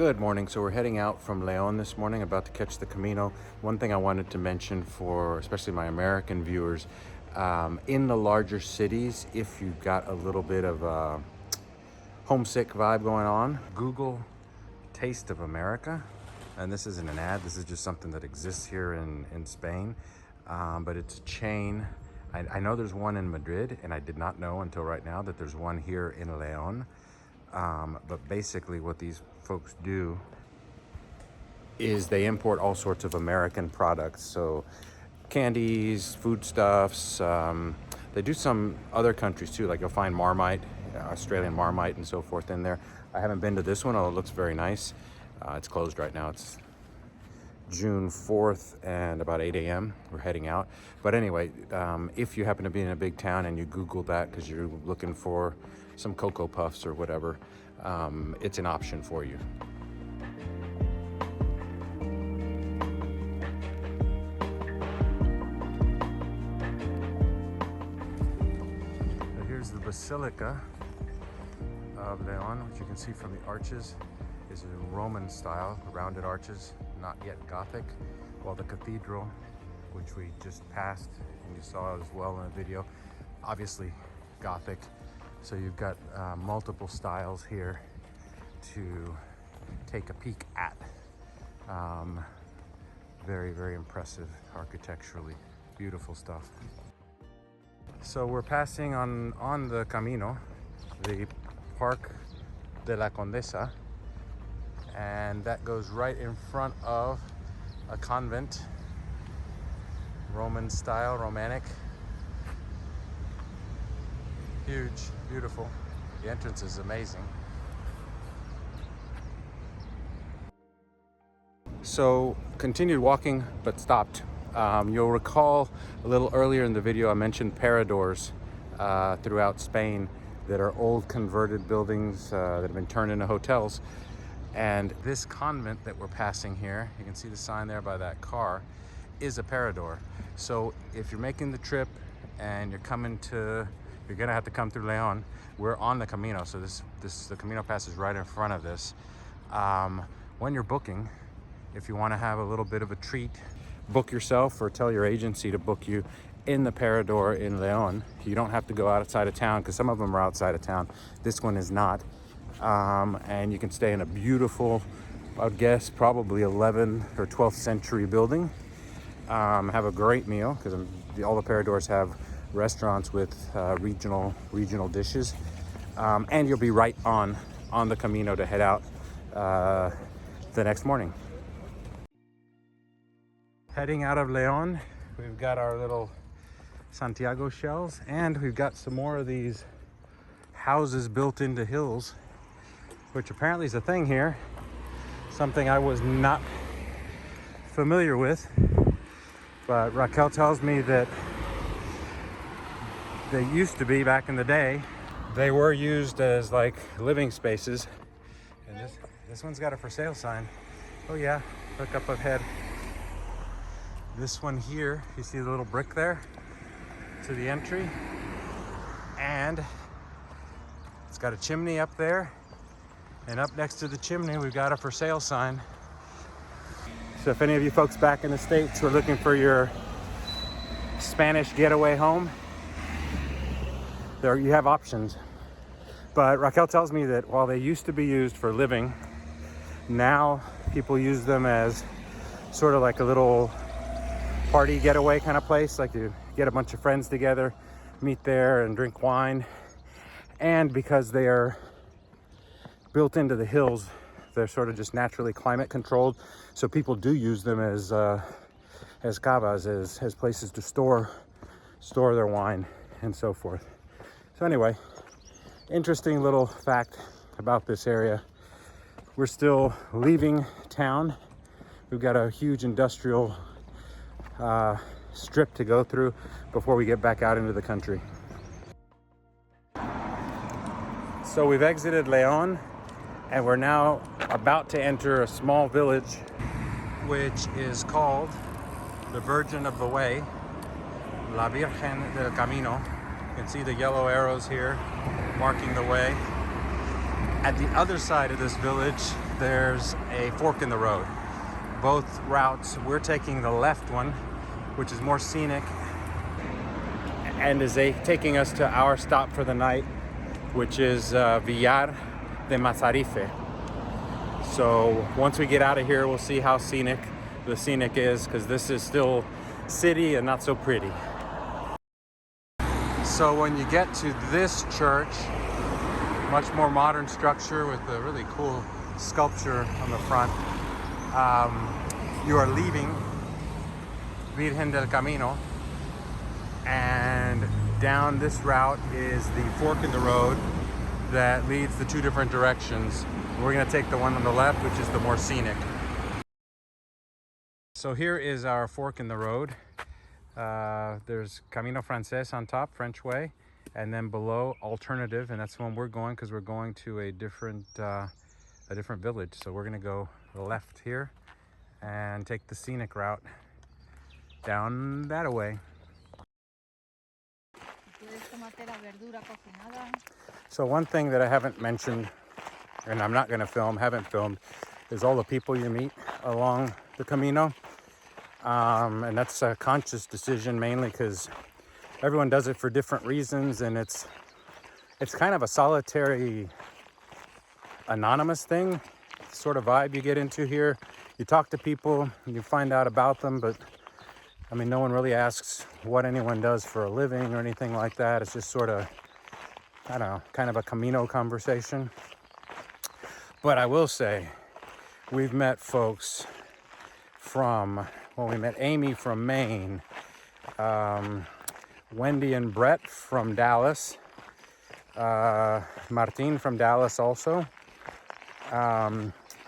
Good morning. So we're heading out from León this morning, about to catch the Camino. One thing I wanted to mention for especially my American viewers, in the larger cities, if you've got a little bit of a homesick vibe going on, Google Taste of America. And this isn't an ad, this is just something that exists here in Spain. But it's a chain. I know there's one in Madrid, and I did not know until right now that there's one here in León. But basically what these folks do is they import all sorts of American products. So candies, foodstuffs, they do some other countries too, like you'll find Marmite, Australian Marmite and so forth in there. I haven't been to this one, although it looks very nice. It's closed right now. It's June 4th and about 8 a.m. we're heading out. But anyway, if you happen to be in a big town and you Google that because you're looking for some Cocoa Puffs or whatever, it's an option for you. So here's the Basilica of León, which you can see from the arches is a Roman style, rounded arches, not yet Gothic, while the cathedral, which we just passed and you saw as well in the video, obviously Gothic. So you've got multiple styles here to take a peek at. Very, very impressive architecturally, beautiful stuff. So we're passing on the Camino, the Park de la Condesa, and that goes right in front of a convent, Roman style, Romantic. Huge, beautiful. The entrance is amazing. So continued walking, but stopped. You'll recall a little earlier in the video I mentioned paradors throughout Spain that are old converted buildings that have been turned into hotels. And this convent that we're passing here, you can see the sign there by that car, is a parador. So if you're making the trip and you're gonna have to come through León. We're on the Camino, so the Camino passes right in front of this. When you're booking, if you want to have a little bit of a treat, book yourself or tell your agency to book you in the Parador in León. You don't have to go outside of town, because some of them are outside of town. This one is not. And you can stay in a beautiful, I would guess probably 11th or 12th century building. Have a great meal, because all the Paradors have restaurants with regional dishes, and you'll be right on the Camino to head out the next morning. Heading out of León, we've got our little Santiago shells, and we've got some more of these houses built into hills, which apparently is a thing here, something I was not familiar with. But Raquel tells me that they used to be, back in the day, they were used as like living spaces. And this one's got a for sale sign. Oh yeah, look up ahead. This one here, you see the little brick there to the entry, and it's got a chimney up there, and up next to the chimney we've got a for sale sign. So if any of you folks back in the States were looking for your Spanish getaway home, there you have options. But Raquel tells me that while they used to be used for living, now people use them as sort of like a little party getaway kind of place. Like you get a bunch of friends together, meet there and drink wine. And because they are built into the hills, they're sort of just naturally climate controlled. So people do use them as cavas, as places to store their wine and so forth. So anyway, interesting little fact about this area. We're still leaving town. We've got a huge industrial strip to go through before we get back out into the country. So we've exited León, and we're now about to enter a small village which is called the Virgin of the Way, La Virgen del Camino. You can see the yellow arrows here marking the way. At the other side of this village, there's a fork in the road. Both routes, we're taking the left one, which is more scenic, and is taking us to our stop for the night, which is Villar de Mazarife. So once we get out of here, we'll see how scenic the scenic is, because this is still city and not so pretty. So when you get to this church, much more modern structure with a really cool sculpture on the front, you are leaving Virgen del Camino, and down this route is the fork in the road that leads the two different directions. We're going to take the one on the left, which is the more scenic. So here is our fork in the road. There's Camino Frances on top, French way, and then below alternative, and that's the one we're going, because we're going to a different village. So we're going to go left here and take the scenic route down that way. So one thing that I haven't mentioned, and I'm not going to haven't filmed, is all the people you meet along the Camino. And that's a conscious decision, mainly because everyone does it for different reasons, and it's kind of a solitary, anonymous thing, sort of vibe you get into here. You talk to people, you find out about them, but I mean, no one really asks what anyone does for a living or anything like that. It's just sort of, I don't know, kind of a Camino conversation. But I will say, we've met folks from, well, we met Amy from Maine, Wendy and Brett from Dallas, Martin from Dallas also.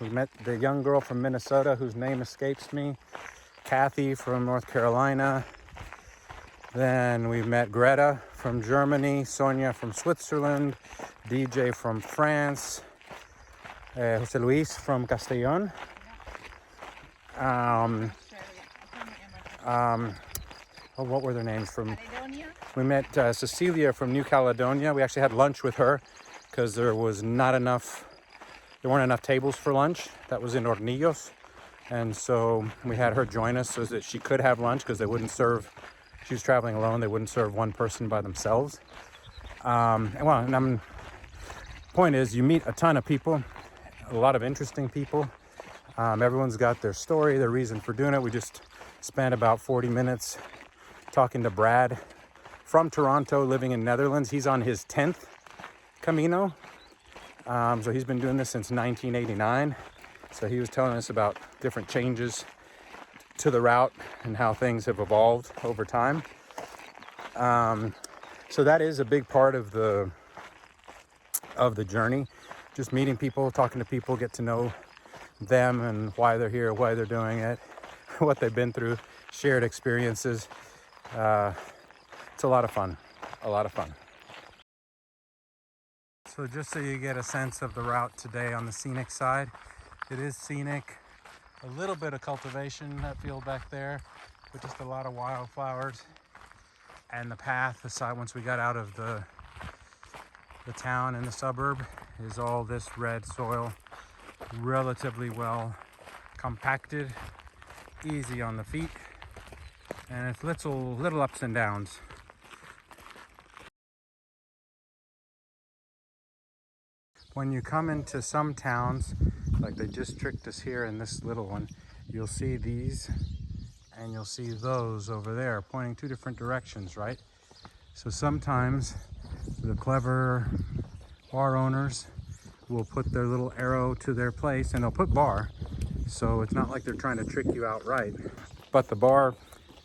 We met the young girl from Minnesota whose name escapes me, Kathy from North Carolina. Then we met Greta from Germany, Sonia from Switzerland, DJ from France, José Luis from Castilian. What were their names from? We met Cecilia from New Caledonia. We actually had lunch with her because there weren't enough tables for lunch. That was in Hornillos. And so we had her join us so that she could have lunch, because they wouldn't serve, she was traveling alone, they wouldn't serve one person by themselves. Point is, you meet a ton of people, a lot of interesting people. Everyone's got their story, their reason for doing it. We just spent about 40 minutes talking to Brad from Toronto, living in Netherlands. He's on his 10th Camino. So he's been doing this since 1989. So he was telling us about different changes to the route and how things have evolved over time. So that is a big part of the journey. Just meeting people, talking to people, get to know them and why they're here, why they're doing it, what they've been through, shared experiences. It's a lot of fun, So just so you get a sense of the route today on the scenic side, it is scenic, a little bit of cultivation, that field back there, but just a lot of wildflowers. And the path, the side, once we got out of the town and the suburb, is all this red soil, relatively well compacted, easy on the feet, and it's little ups and downs. When you come into some towns, like they just tricked us here in this little one, you'll see these and you'll see those over there pointing two different directions, right? So sometimes the clever bar owners will put their little arrow to their place, and they'll put bar, so it's not like they're trying to trick you outright. But the bar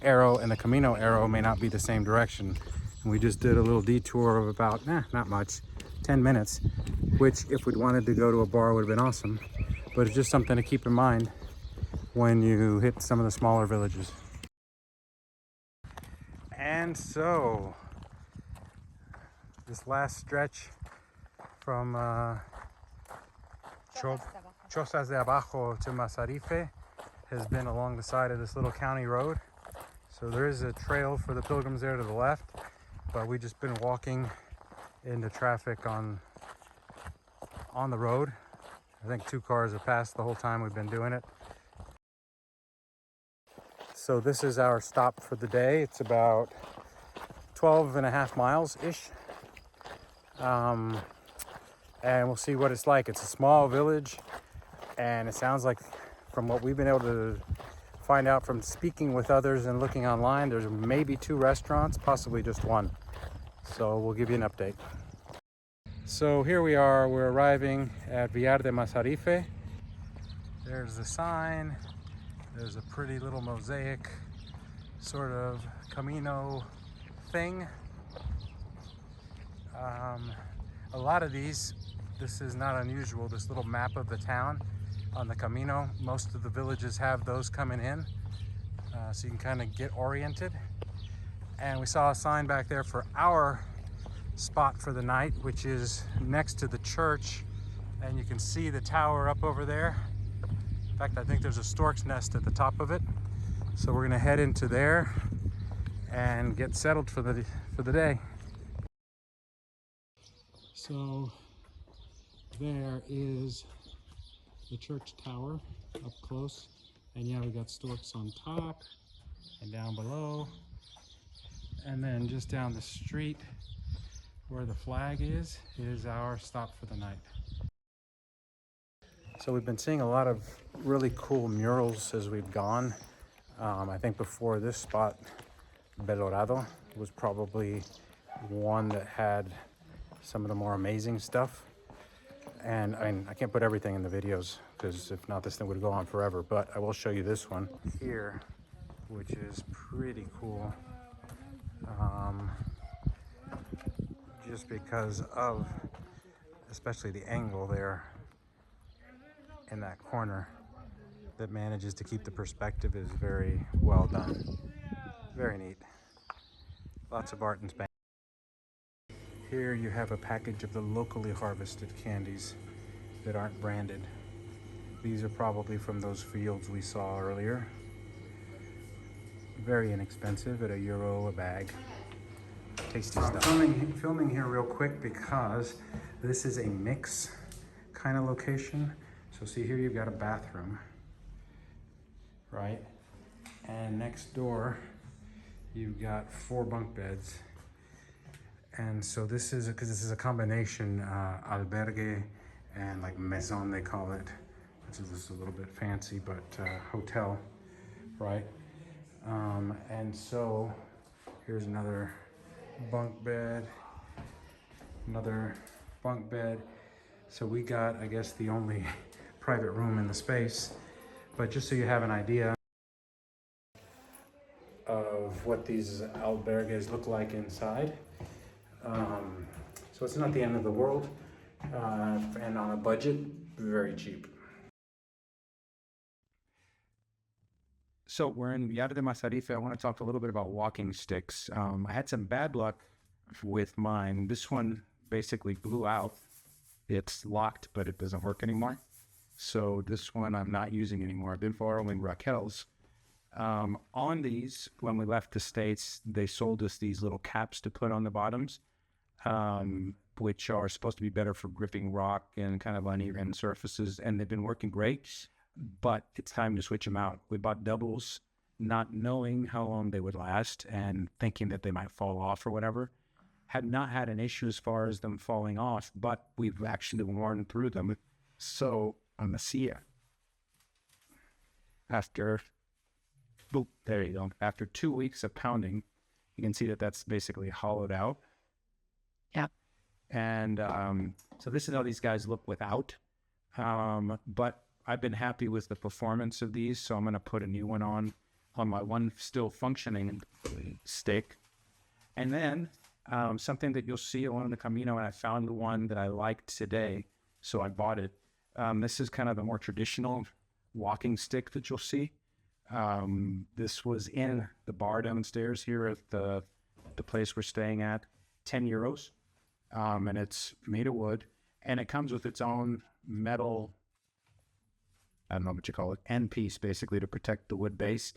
arrow and the Camino arrow may not be the same direction. And we just did a little detour of about, not much, 10 minutes, which if we'd wanted to go to a bar would have been awesome. But it's just something to keep in mind when you hit some of the smaller villages. And so, this last stretch from Chozas de Abajo to Mazarife has been along the side of this little county road. So there is a trail for the pilgrims there to the left, but we've just been walking into traffic on the road, I think 2 cars have passed the whole time we've been doing it. So this is our stop for the day. It's about 12.5 miles-ish. And we'll see what it's like. It's a small village, and it sounds like, from what we've been able to find out from speaking with others and looking online, there's maybe 2 restaurants, possibly just 1. So we'll give you an update. So here we are, we're arriving at Villar de Mazarife. There's the sign. There's a pretty little mosaic sort of Camino thing. A lot of these, this is not unusual, this little map of the town on the Camino. Most of the villages have those coming in, so you can kind of get oriented. And we saw a sign back there for our spot for the night, which is next to the church, and you can see the tower up over there. In fact, I think there's a stork's nest at the top of it. So we're gonna head into there and get settled for the day. So there is the church tower up close, and yeah, we got storks on top and down below, and then just down the street where the flag is our stop for the night. So we've been seeing a lot of really cool murals as we've gone. I think before this spot, Belorado was probably one that had some of the more amazing stuff. And I mean, I can't put everything in the videos, because if not, this thing would go on forever, but I will show you this one here, which is pretty cool. Just because of, especially the angle there in that corner that manages to keep the perspective, is very well done. Very neat. Lots of art and Spanish. Here you have a package of the locally harvested candies that aren't branded. These are probably from those fields we saw earlier. Very inexpensive, at €1 a bag. Tasty stuff. Filming here real quick because this is a mix kind of location. So see here, you've got a bathroom, right? And next door, you've got 4 bunk beds. And so this is, because this is a combination albergue and like maison, they call it, which is just a little bit fancy, but hotel, right? And so here's another bunk bed, another bunk bed. So we got, I guess, the only private room in the space. But just so you have an idea of what these albergues look like inside. So it's not the end of the world, and on a budget, very cheap. So we're in Villar de Mazarife. I want to talk a little bit about walking sticks. I had some bad luck with mine. This one basically blew out. It's locked, but it doesn't work anymore. So this one I'm not using anymore. I've been borrowing Raquel's. On these, when we left the States, they sold us these little caps to put on the bottoms, which are supposed to be better for gripping rock and kind of uneven surfaces, and they've been working great, but it's time to switch them out. We bought doubles, not knowing how long they would last and thinking that they might fall off or whatever. Had not had an issue as far as them falling off, but we've actually worn through them. So on the Meseta, there you go. After 2 weeks of pounding, you can see that that's basically hollowed out. Yeah. And so this is how these guys look without. But I've been happy with the performance of these, so I'm going to put a new one on my one still functioning stick. And then something that you'll see along the Camino, and I found the one that I liked today, so I bought it. This is kind of the more traditional walking stick that you'll see. This was in the bar downstairs here at the place we're staying at, €10. And it's made of wood, and it comes with its own metal, I don't know what you call it, end piece, basically, to protect the wood base.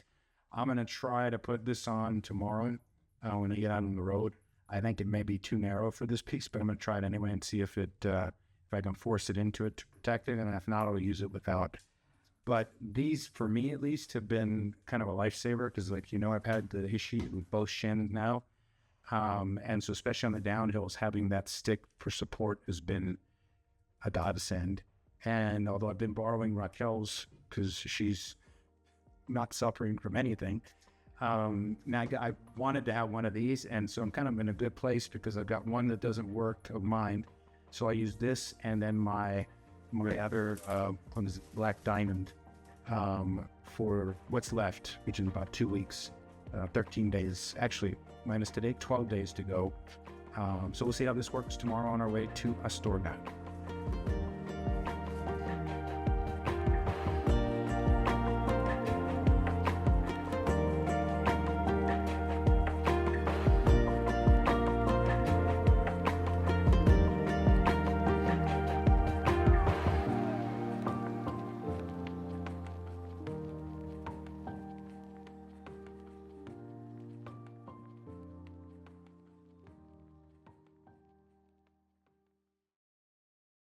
I'm going to try to put this on tomorrow when I get out on the road. I think it may be too narrow for this piece, but I'm going to try it anyway and see if it if I can force it into it to protect it, and if not, I'll use it without. But these, for me at least, have been kind of a lifesaver because, like, I've had the issue with both shins now. And so especially on the downhills, having that stick for support has been a godsend. And although I've been borrowing Raquel's because she's not suffering from anything, now I wanted to have one of these, and so I'm kind of in a good place because I've got one that doesn't work of mine. So I use this and then my other Black Diamond for what's left, which is about 2 weeks, 13 days, actually minus today, 12 days to go. So we'll see how this works tomorrow on our way to Astorga.